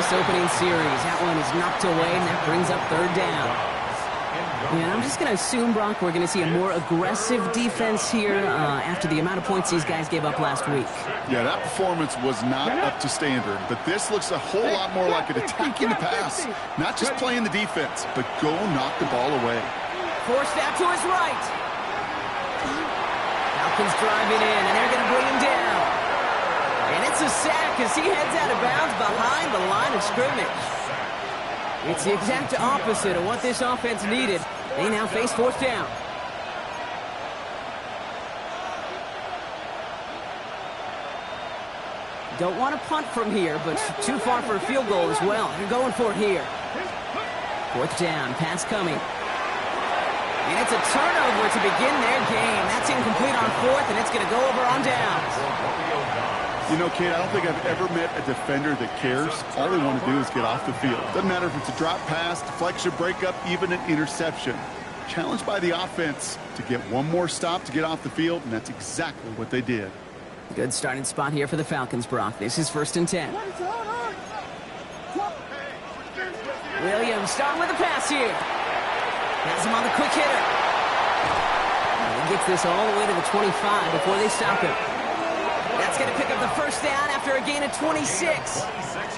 this opening series. That one is knocked away, and that brings up third down. And I'm just going to assume, Brock, we're going to see a more aggressive defense here after the amount of points these guys gave up last week. Yeah, that performance was not up to standard, but this looks a whole lot more like an attacking the pass. Not just playing the defense, but go knock the ball away. Forced out to his right. Falcons driving in, and they're going to bring him down. And it's a sack as he heads out of bounds behind the line of scrimmage. It's the exact opposite of what this offense needed. They now face fourth down. Don't want to punt from here, but too far for a field goal as well. They're going for it here. Fourth down, pass coming. And it's a turnover to begin their game. That's incomplete on fourth, and it's going to go over on downs. You know, Kate, I don't think I've ever met a defender that cares. All they want to do is get off the field. Doesn't matter if it's a drop pass, deflection, breakup, even an interception. Challenged by the offense to get one more stop to get off the field, and that's exactly what they did. Good starting spot here for the Falcons, Brock. This is 1st and 10. Williams starting with the pass here. Has him on the quick hitter. And he gets this all the way to the 25 before they stop him. That's going to pick up the first down after a gain of 26.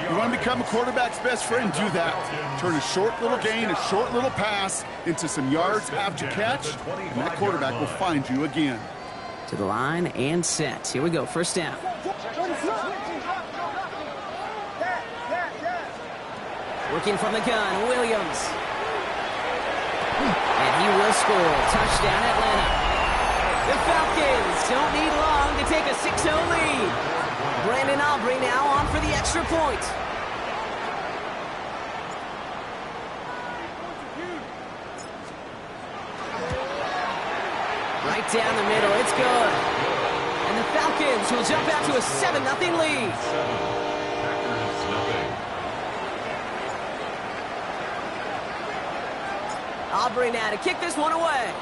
You want to become a quarterback's best friend? Do that. Turn a short little gain, a short little pass into some yards after catch, and that quarterback will find you again. To the line and set. Here we go, first down. Working from the gun, Williams. And he will score. Touchdown, Atlanta. The Falcons don't need long to take a 6-0 lead. Brandon Aubrey now on for the extra point. Right down the middle, it's good. And the Falcons will jump out to a 7-0 lead. Aubrey now to kick this one away.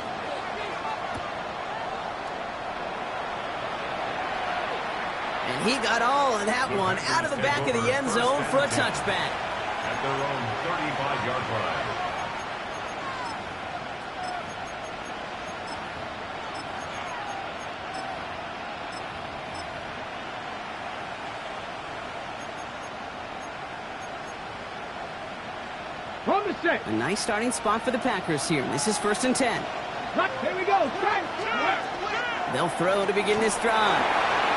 And he got all of that one out of the back of the end zone for a touchback. At their own 35-yard line. A nice starting spot for the Packers here. This is 1st and 10. Here we go. They'll throw to begin this drive.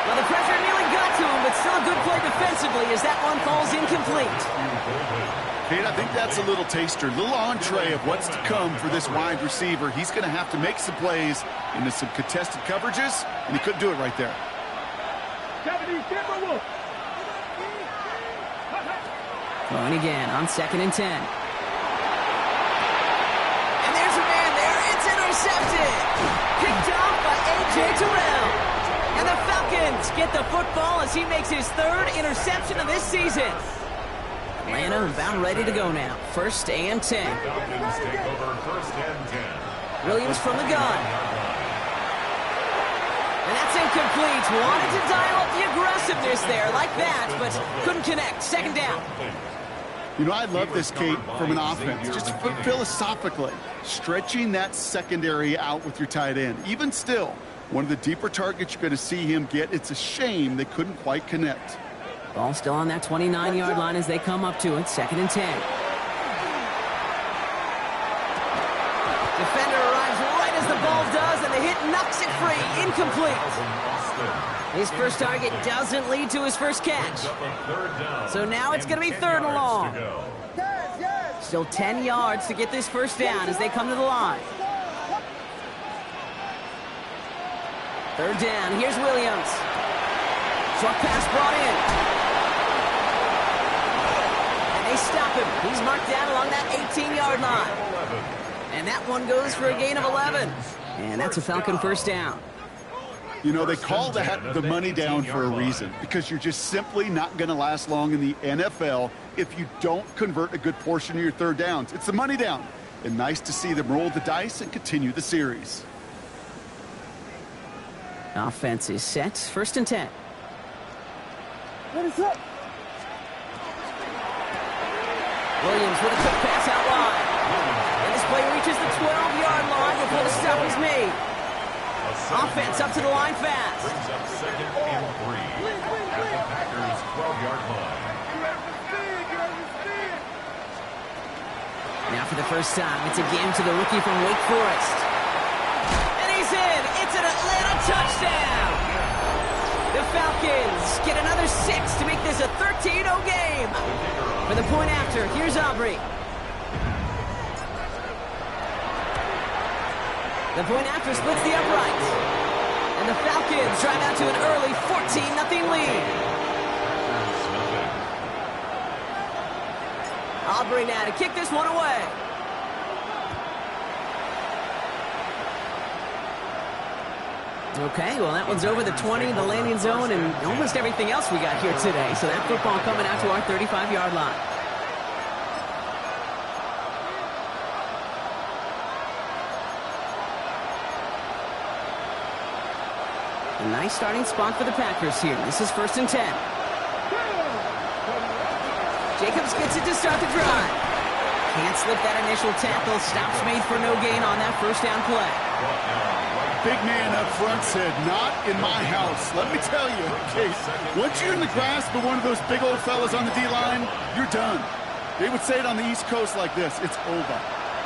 Well, the pressure nearly got to him, but still a good play defensively as that one falls incomplete. Kate, I think that's a little taster, a little entree of what's to come for this wide receiver. He's going to have to make some plays into some contested coverages, and he couldn't do it right there. Throwing again on 2nd and 10. And there's a man there. It's intercepted. Picked off by A.J. Terrell. And the Falcons get the football as he makes his 3rd interception of this season. Atlanta about ready to go now. 1st and 10. Falcons take over 1st and 10. Williams from the gun. And that's incomplete. Wanted to dial up the aggressiveness there like that, but couldn't connect. 2nd down. You know, I love this, Kate, from an offense. Just philosophically, stretching that secondary out with your tight end. Even still, one of the deeper targets you're going to see him get. It's a shame they couldn't quite connect. Ball still on that 29-yard line as they come up to it. 2nd and 10. Defender arrives right as the ball does, and the hit knocks it free. Incomplete. His first target doesn't lead to his first catch. So now it's going to be 3rd and long. Still 10 yards to get this first down as they come to the line. 3rd down. Here's Williams. Short pass brought in. And they stop him. He's marked down along that 18-yard line. And that one goes for a gain of 11. And that's a Falcon first down. You know, they call that the money down for a reason, because you're just simply not going to last long in the NFL if you don't convert a good portion of your 3rd downs. It's the money down. And nice to see them roll the dice and continue the series. Offense is set. 1st and 10. Goes with a quick pass out wide. And this play reaches the 12-yard line before the stop is made. Offense up to the line fast. Brings up 2nd and 3 at the Packers' 12-yard line. Now for the first time, it's a game to the rookie from Wake Forest. And he's in. It's an Atlanta touchdown. The Falcons get another 6 to make this a 13-0 game. For the point after, here's Aubrey. The point after splits the upright. And the Falcons drive out to an early 14-0 lead. Aubrey now to kick this one away. Okay, well, that one's over the 20, the landing zone, and almost everything else we got here today. So that football coming out to our 35-yard line. A nice starting spot for the Packers here. This is 1st and 10. Jacobs gets it to start the drive. Can't slip that initial tackle. Stops made for no gain on that first down play. Big man up front said, not in my house. Let me tell you, Kate, once you're in the grasp of one of those big old fellas on the D-line, you're done. They would say it on the East Coast like this. It's over.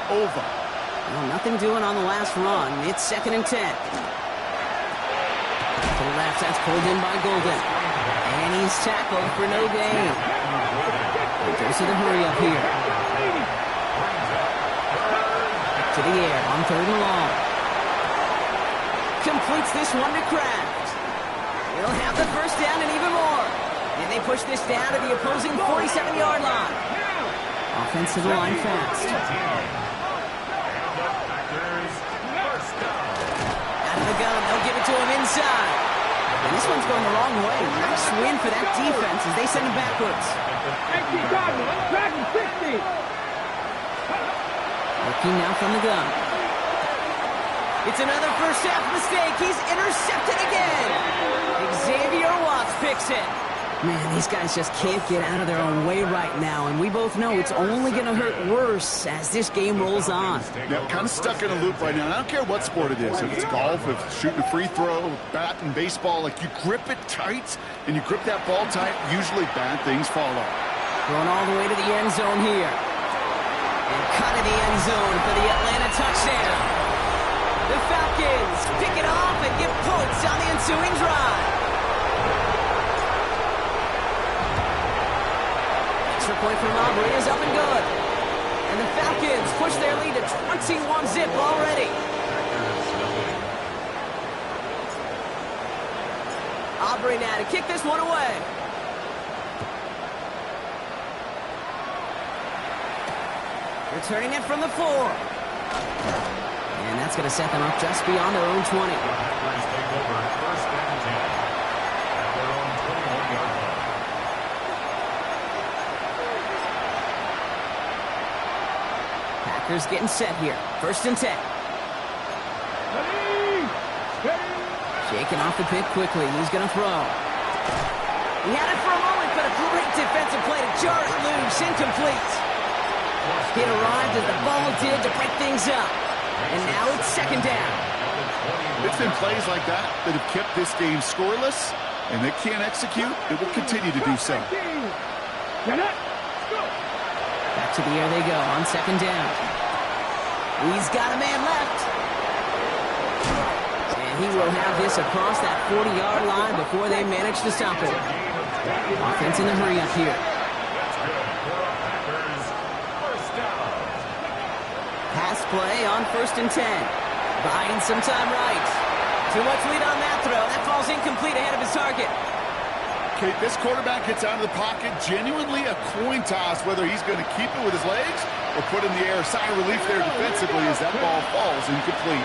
Over. Well, nothing doing on the last run. It's 2nd and 10. To the left, that's pulled in by Golden. And he's tackled for no gain. He goes to the hurry up here. To the air on 3rd and long. Completes this one to Kraft. He'll have the first down and even more. And they push this down to the opposing 47-yard line. Offense to the line fast. Out of the gun, they'll give it to him inside. And this one's going the wrong way. Nice win for that defense as they send him backwards. Looking now from the gun. It's another first half mistake. He's intercepted again. Xavier Watts picks it. Man, these guys just can't get out of their own way right now, and we both know it's only going to hurt worse as this game rolls on. Yeah, kind of stuck in a loop right now. I don't care what sport it is. If it's golf, if it's shooting a free throw, bat and baseball, like you grip it tight and you grip that ball tight, usually bad things follow. Going all the way to the end zone here. And cut in the end zone for the Atlanta touchdown. The Falcons pick it off and get points on the ensuing drive. Extra point from Aubrey is up and good. And the Falcons push their lead to 21-zip already. Aubrey now to kick this one away. Returning it from the 4. And that's going to set them up just beyond their own 20. Packers take over 1st and 10 at their own 21-yard line. Packers getting set here. 1st and 10. Shaking off the pick quickly. He's going to throw. He had it for a moment, but a great defensive play to jar it loose. Incomplete. It arrived as the ball did to break things up. And now it's 2nd down. It's been plays like that that have kept this game scoreless, and they can't execute. It will continue to do so. Back to the air they go on 2nd down. He's got a man left. And he will have this across that 40-yard line before they manage to stop it. Offense in the hurry up here. Pass play on 1st and 10. Buying some time right. Too much lead on that throw. That falls incomplete ahead of his target. Okay, this quarterback gets out of the pocket. Genuinely a coin toss whether he's going to keep it with his legs or put in the air. Sigh of relief there defensively as that ball falls incomplete.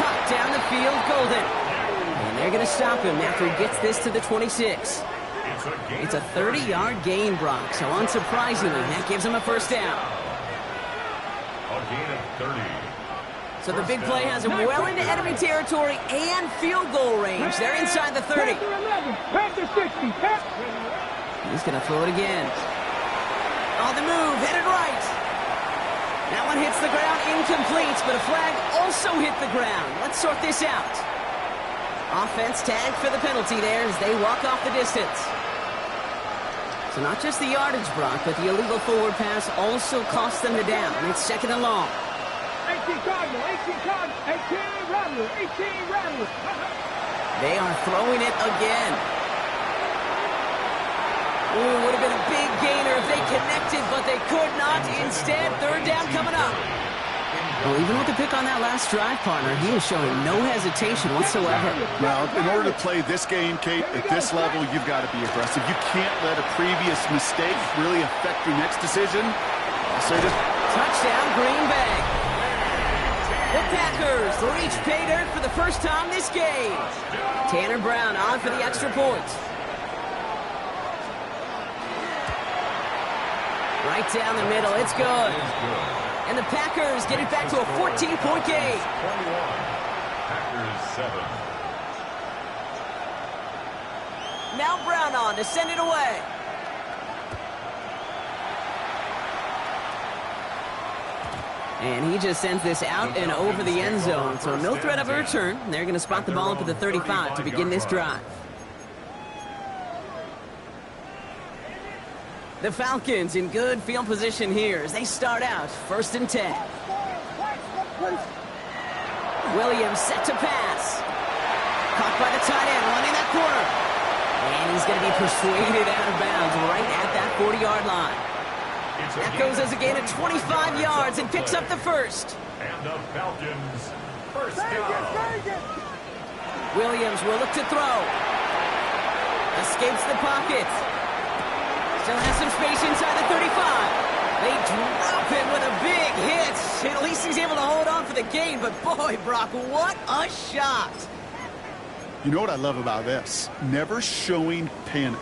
Cut down the field, Golden. And they're going to stop him after he gets this to the 26. It's a 30-yard gain, Brock, so unsurprisingly, that gives him a first down. A gain of 30. So the big play has him well into enemy territory and field goal range. They're inside the 30. He's going to throw it again. On the move, headed right. That one hits the ground, incomplete, but a flag also hit the ground. Let's sort this out. Offense tagged for the penalty there as they walk off the distance. So not just the yardage, Brock, but the illegal forward pass also cost them the down. It's second and long. 18 Cardinal, 18 Cardinal, 18 Rattler, 18 Rattler. They are throwing it again. Ooh, would have been a big gainer if they connected, but they could not. Instead, third down coming up. Well, even with the pick on that last drive, partner, he was showing no hesitation whatsoever. Well, in order to play this game, Kate, at this level, you've got to be aggressive. You can't let a previous mistake really affect your next decision. I'll say this. Touchdown, Green Bay. The Packers reach pay dirt for the first time this game. Tanner Brown on for the extra point. Right down the middle, it's good. And the Packers get it back to a 14-point game. 21. Packers 7. Now Brown on to send it away. And he just sends this out and over the end zone. So no threat of a return. They're going to spot the ball up at the 35 to begin this drive. The Falcons in good field position here as they start out first and 10. Williams set to pass. Caught by the tight end, running that corner. And he's going to be persuaded out of bounds right at that 40-yard line. That goes as a gain of 25 yards and picks up the first. And the Falcons first down. Williams will look to throw. Escapes the pocket. Still has some space inside the 35. They drop him with a big hit. At least he's able to hold on for the gain. But boy, Brock, what a shot. You know what I love about this? Never showing panic.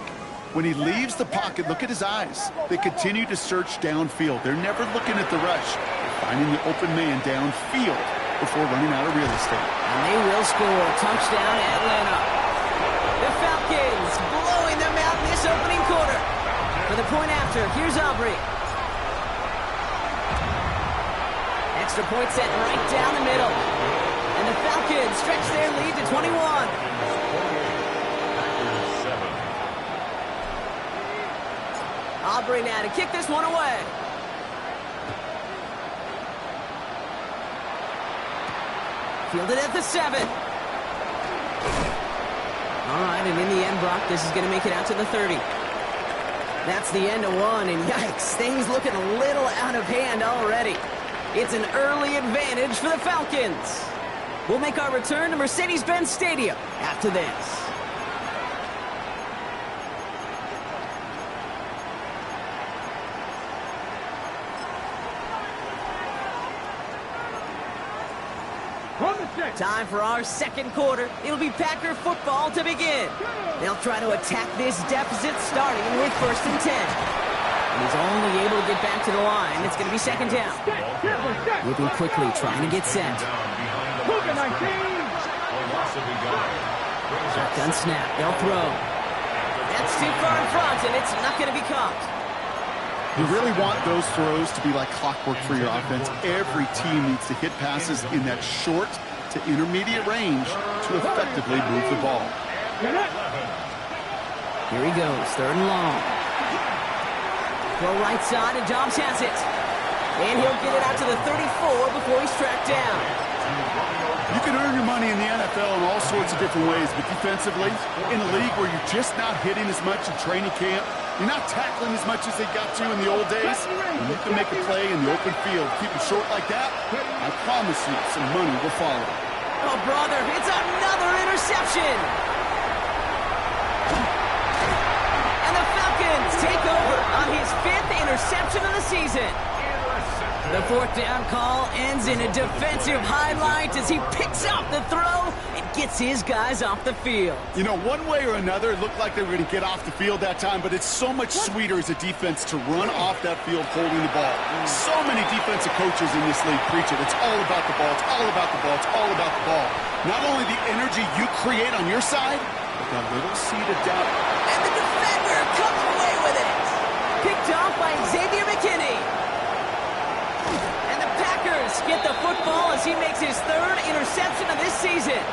When he leaves the pocket, look at his eyes. They continue to search downfield. They're never looking at the rush. They're finding the open man downfield before running out of real estate. And they will score. Touchdown, Atlanta. The Falcons blowing them out in this opening quarter. For the point after, here's Aubrey. Extra point set right down the middle. And the Falcons stretch their lead to 21. Aubrey now to kick this one away. Fielded at the 7. All right, and in the end, Brock, this is going to make it out to the 30. That's the end of one, and yikes, things looking a little out of hand already. It's an early advantage for the Falcons. We'll make our return to Mercedes-Benz Stadium after this. Time for our second quarter. It'll be Packer football to begin. They'll try to attack this deficit starting with first and 10. And he's only able to get back to the line. It's going to be second down. Moving quickly, trying to get set. Shotgun snap. They'll throw. That's too far in front, and it's not going to be caught. You really want those throws to be like clockwork for your offense. Every team needs to hit passes in that short to intermediate range to effectively move the ball. Here he goes, third and long. Throw right side, and Dobbs has it. And he'll get it out to the 34 before he's tracked down. You can earn your money in the NFL in all sorts of different ways, but defensively, in a league where you're just not hitting as much in training camp, you're not tackling as much as they got to in the old days, and you can make a play in the open field. Keep it short like that, I promise you some money will follow. Oh, brother, it's another interception. And the Falcons take over on his 5th interception of the season. The fourth down call ends in a defensive highlight as he picks up the throw and gets his guys off the field. You know, one way or another, it looked like they were going to get off the field that time, but it's so much sweeter as a defense to run off that field holding the ball. So many defensive coaches in this league preach it. It's all about the ball. It's all about the ball. It's all about the ball. Not only the energy you create on your side, but that little seed of doubt. And the defender comes away with picked off by Xavier McKinney. And the Packers get the football as he makes his third interception of this season.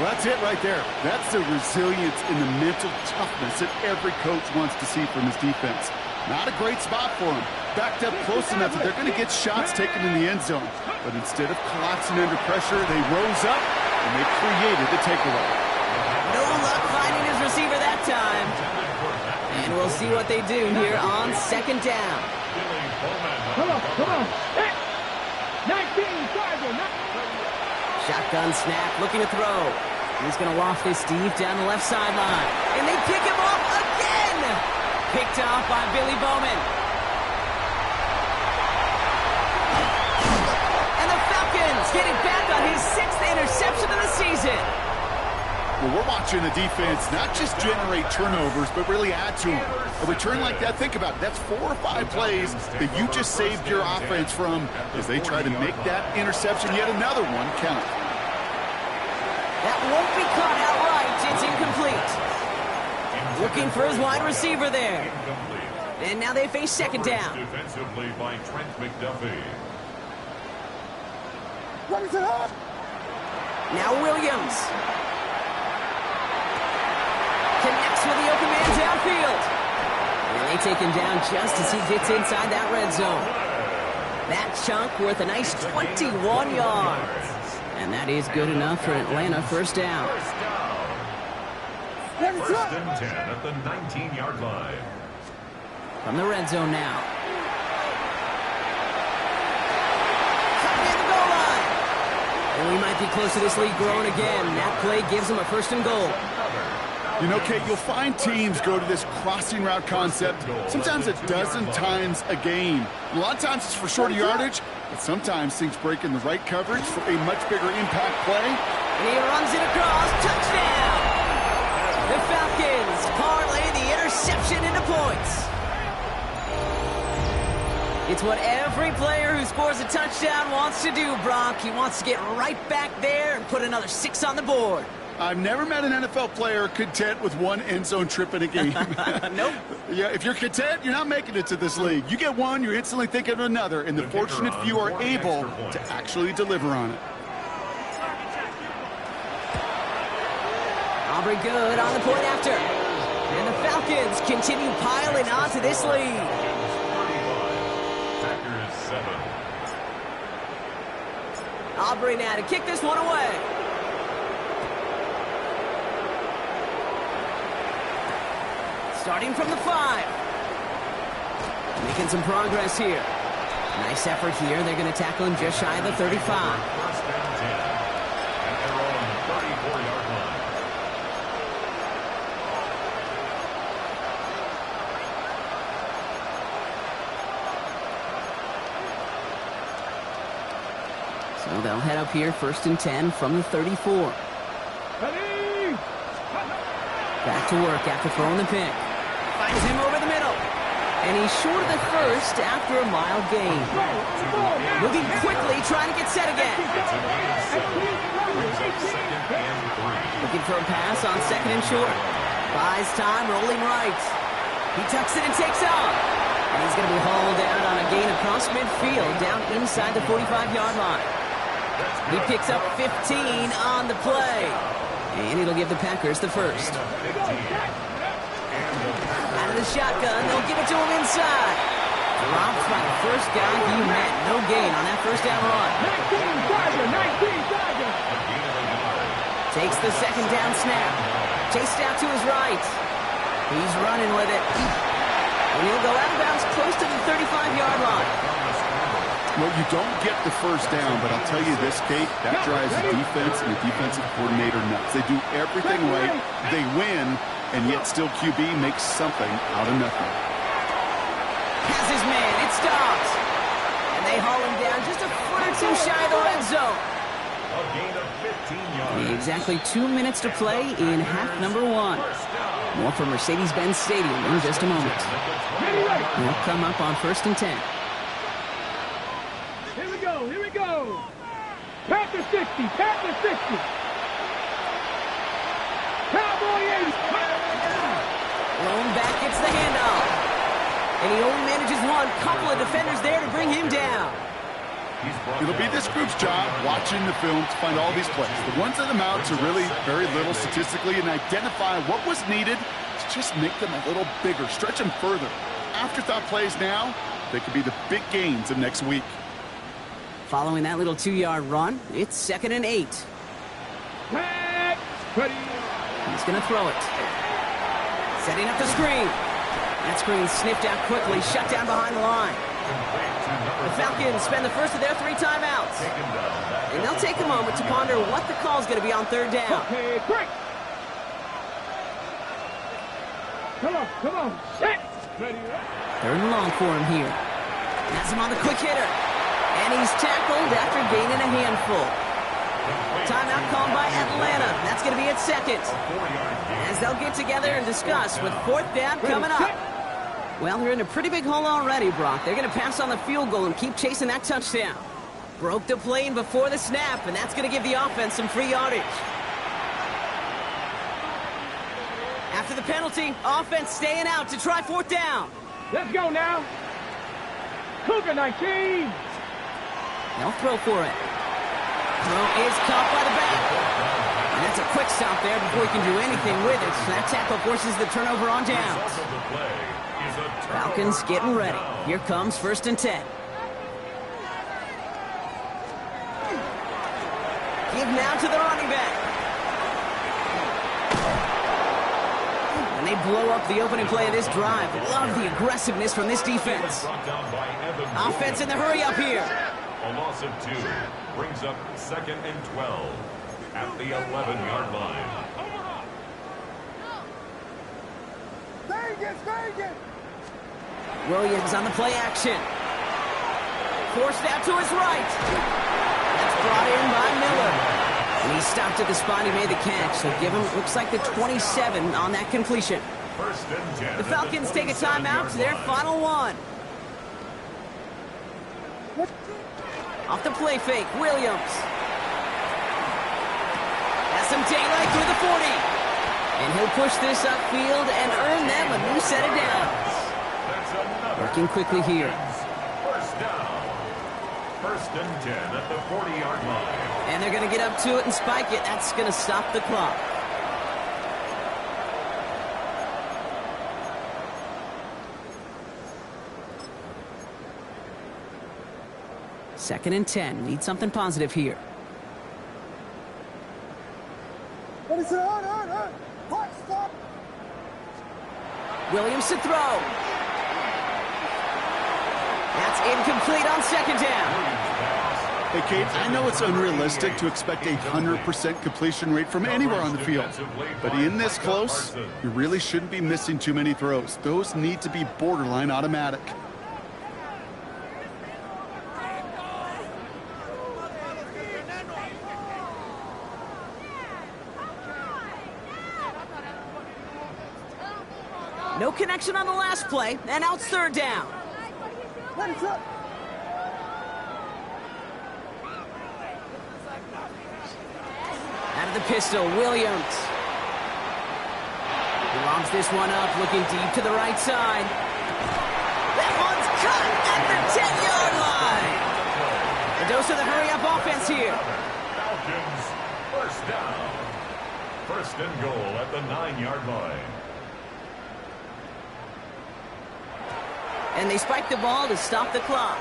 Well, that's it right there. That's the resilience and the mental toughness that every coach wants to see from his defense. Not a great spot for him. Backed up close enough that they're going to get shots taken in the end zone. But instead of collapsing under pressure, they rose up and they created the takeaway. No luck finding his receiver that time. And we'll see what they do here on second down. Come on. 19, Sergeant. Shotgun snap, looking to throw. He's going to loft this deep down the left sideline. And they pick him off again! Picked off by Billy Bowman. And the Falcons get it back on his 6th interception of the season. Well, we're watching the defense not just generate turnovers, but really add to them. A return like that, think about it. That's 4 or 5 plays that you just saved your offense from as they try to make that interception, yet another one, count. That won't be caught outright. It's incomplete. Looking for his wide receiver there. And now they face second down. Defensively by Trent McDuffie. Now Williams. Connects with the open man downfield. And they take him down just as he gets inside that red zone. That chunk worth a nice 21 yards. And that is good enough for Atlanta first down. First and 10 at the 19-yard line. From the red zone now. Coming in the goal line. And we might be close to this lead growing again. That play gives them a first and goal. You know, Kate, you'll find teams go to this crossing route concept sometimes a dozen times a game. A lot of times it's for shorter yardage, but sometimes things break in the right coverage for a much bigger impact play. And he runs it across. Touchdown! The Falcons parlay the interception into points. It's what every player who scores a touchdown wants to do, Brock. He wants to get right back there and put another 6 on the board. I've never met an NFL player content with one end zone trip in a game. Nope. Yeah, if you're content, you're not making it to this league. You get one, you're instantly thinking of another, and the fortunate few are able to actually deliver on it. Aubrey good on the point after. And the Falcons continue piling on to this lead. Packers 7. Aubrey now to kick this one away. Starting from the 5. Making some progress here. Nice effort here. They're going to tackle him just shy of the 35. First and 10 at their own 34-yard line. So they'll head up here, first and 10 from the 34. Back to work after throwing the pick. Finds him over the middle. And he's short of the first after a mild gain. Moving quickly, trying to get set again. Looking for a pass on second and short. Buys time, rolling right. He tucks it and takes off. And he's going to be hauled down on a gain across midfield, down inside the 45-yard line. He picks up 15 on the play. And it'll give the Packers the first. Out of the shotgun, they'll give it to him inside. Drops by the first guy he met. No gain on that first down run. 19, Takes the second down snap. Chased out to his right. He's running with it. And he'll go out of bounds close to the 35-yard line. Well, you don't get the first down, but I'll tell you this, Kate, that drives the defense and the defensive coordinator nuts. They do everything right, they win, and yet still QB makes something out of nothing. Has his man, it stops. And they haul him down just a foot or two shy of the red zone. A gain of 15 yards. Exactly 2 minutes to play in half number 1. More from Mercedes-Benz Stadium in just a moment. They'll come up on first and 10. Here we go. Panther 60, Panther 60. Cowboy 80. Lone back gets the handoff. And he only manages one. Couple of defenders there to bring him down. It'll be this group's job watching the film to find all these plays. The ones that amount to really very little statistically and identify what was needed to just make them a little bigger, stretch them further. Afterthought plays now, they could be the big gains of next week. Following that little 2-yard run, it's 2nd and 8. He's going to throw it. Setting up the screen. That screen sniffed out quickly, shut down behind the line. The Falcons spend the first of their 3 timeouts. And they'll take a moment to ponder what the call is going to be on 3rd down. Okay, break. Come on, set. 3rd and long for him here. Has him on the quick hitter. And he's tackled after gaining a handful. Timeout called by Atlanta. That's going to be its 2nd. As they'll get together and discuss with 4th down coming up. Well, they're in a pretty big hole already, Brock. They're going to pass on the field goal and keep chasing that touchdown. Broke the plane before the snap, and that's going to give the offense some free yardage. After the penalty, offense staying out to try 4th down. Let's go now. Cougar 19. They'll throw for it. Throw is caught by the back. And that's a quick stop there before he can do anything with it. That tackle forces the turnover on downs. Falcons getting ready. Here comes 1st and 10. Give now to the running back. And they blow up the opening play of this drive. Love the aggressiveness from this defense. Offense in the hurry up here. A loss of 2 brings up 2nd and 12 at the 11-yard line. Vegas. Williams on the play action. Forced out to his right. That's brought in by Miller. And he stopped at the spot he made the catch. So give him, looks like the 27 on that completion. 1st and 10. The Falcons take a timeout to their final 1. Off the play fake, Williams. Has some daylight through the 40. And he'll push this upfield and earn them a new set of downs. Working quickly here. 1st down. 1st and 10 at the 40-yard line. And they're going to get up to it and spike it. That's going to stop the clock. Second and 10. Need something positive here. Williams to throw. That's incomplete on 2nd down. Hey, Kate, I know it's unrealistic to expect a 100% completion rate from anywhere on the field. But in this close, you really shouldn't be missing too many throws. Those need to be borderline automatic. No connection on the last play, and now it's 3rd down. Out of the pistol, Williams. He lobs this one up, looking deep to the right side. That one's cut at the 10-yard line. A dose of the hurry-up offense here. Falcons, 1st down. 1st and goal at the 9-yard line. And they spike the ball to stop the clock.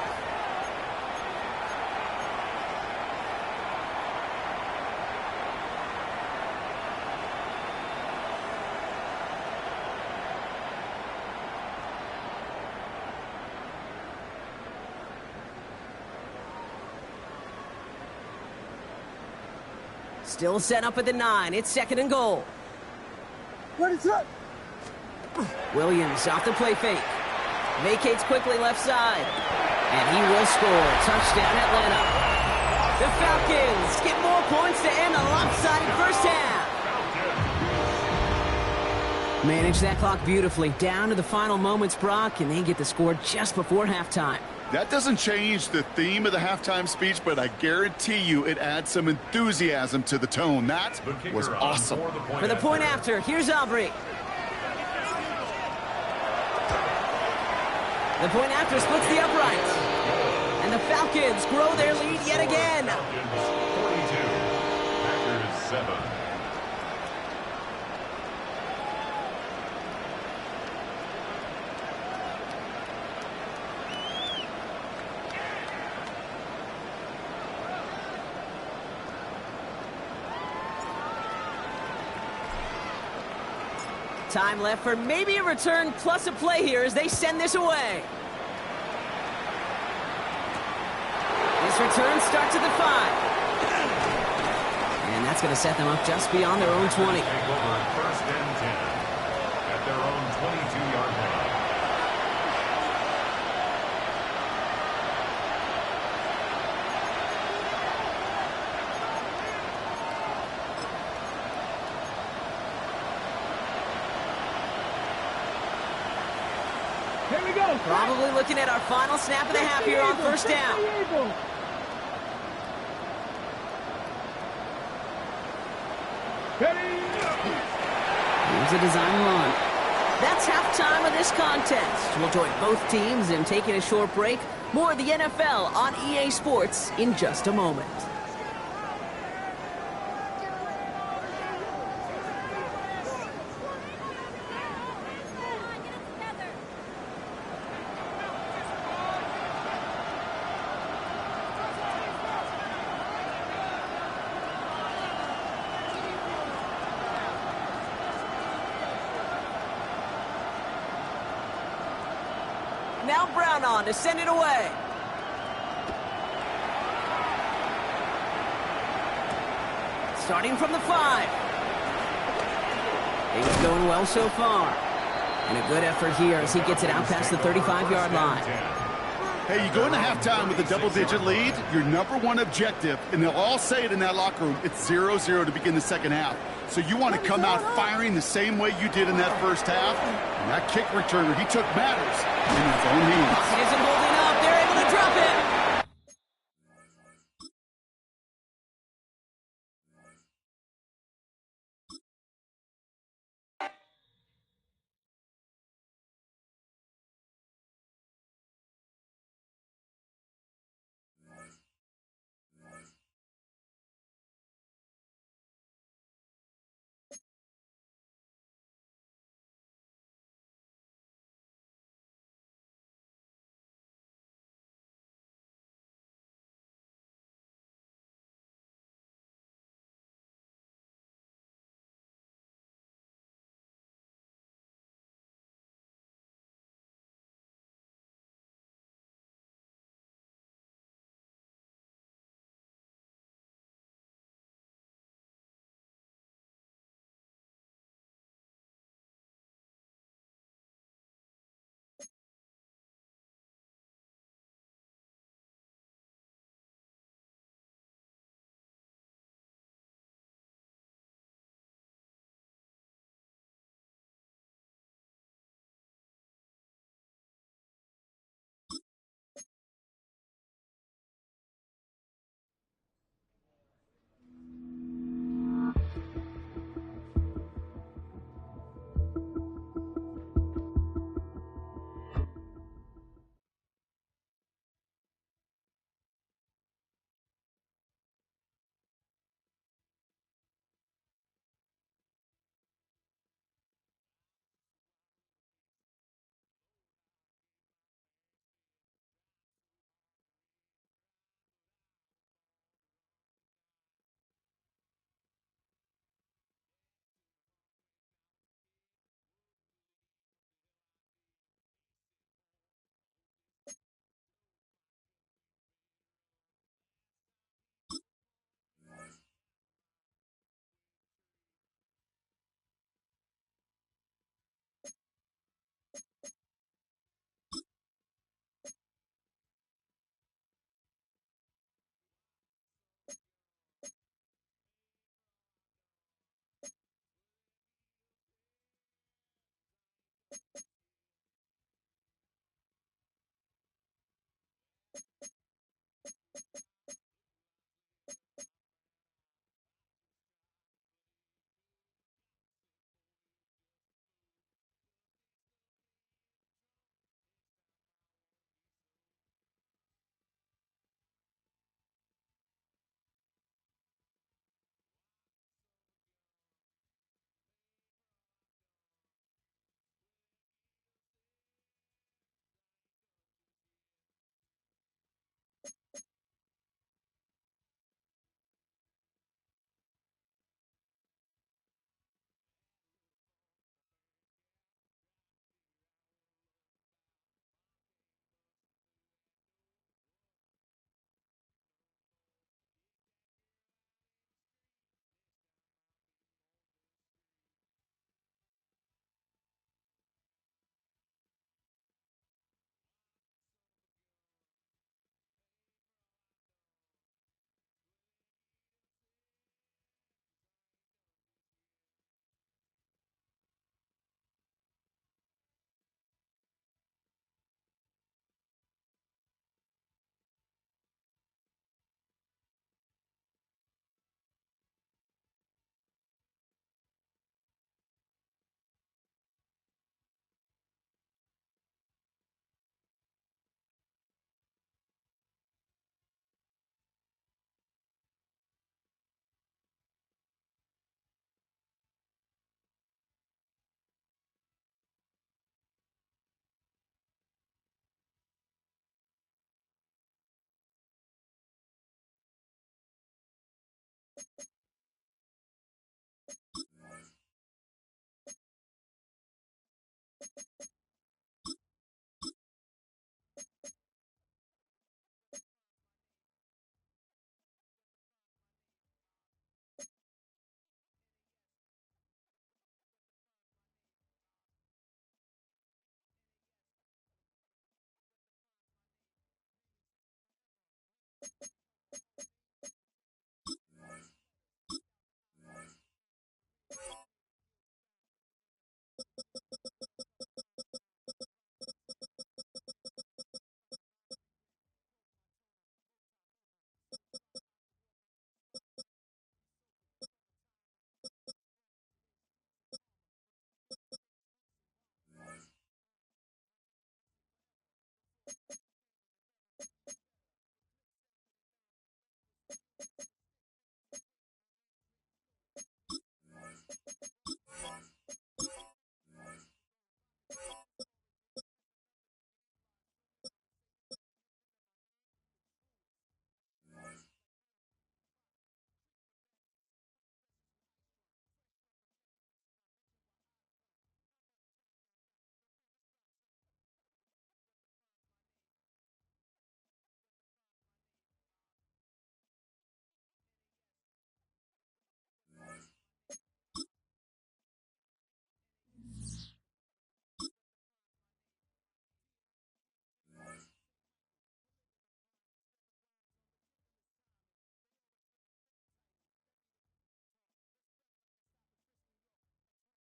Still set up at the 9. It's 2nd and goal. What is up? Williams off the play fake. Vacates quickly left side. And he will score. Touchdown Atlanta. The Falcons get more points to end a lopsided first half. Manage that clock beautifully. Down to the final moments, Brock, and they get the score just before halftime. That doesn't change the theme of the halftime speech, but I guarantee you it adds some enthusiasm to the tone. That was awesome. For the point after, here's Aubrey. The point after splits the uprights. And the Falcons grow their lead yet again. Falcons 42, Packers 7. Time left for maybe a return plus a play here as they send this away. This return starts at the 5. And that's going to set them up just beyond their own 20. Take over first and 10 at their own 22-yard line. Here we go. Probably looking at our final snap of the half here on first down. Here's a design run. That's halftime of this contest. We'll join both teams in taking a short break. More of the NFL on EA Sports in just a moment. Now Brown on to send it away. Starting from the 5. Things going well so far. And a good effort here as he gets it out past the 35-yard line. Hey, you go into halftime with a double-digit lead, your number one objective, and they'll all say it in that locker room, it's 0-0 to begin the second half. So you want to come out firing the same way you did in that first half. And that kick returner, he took matters in his own hands. He isn't holding up. They're able to drop it.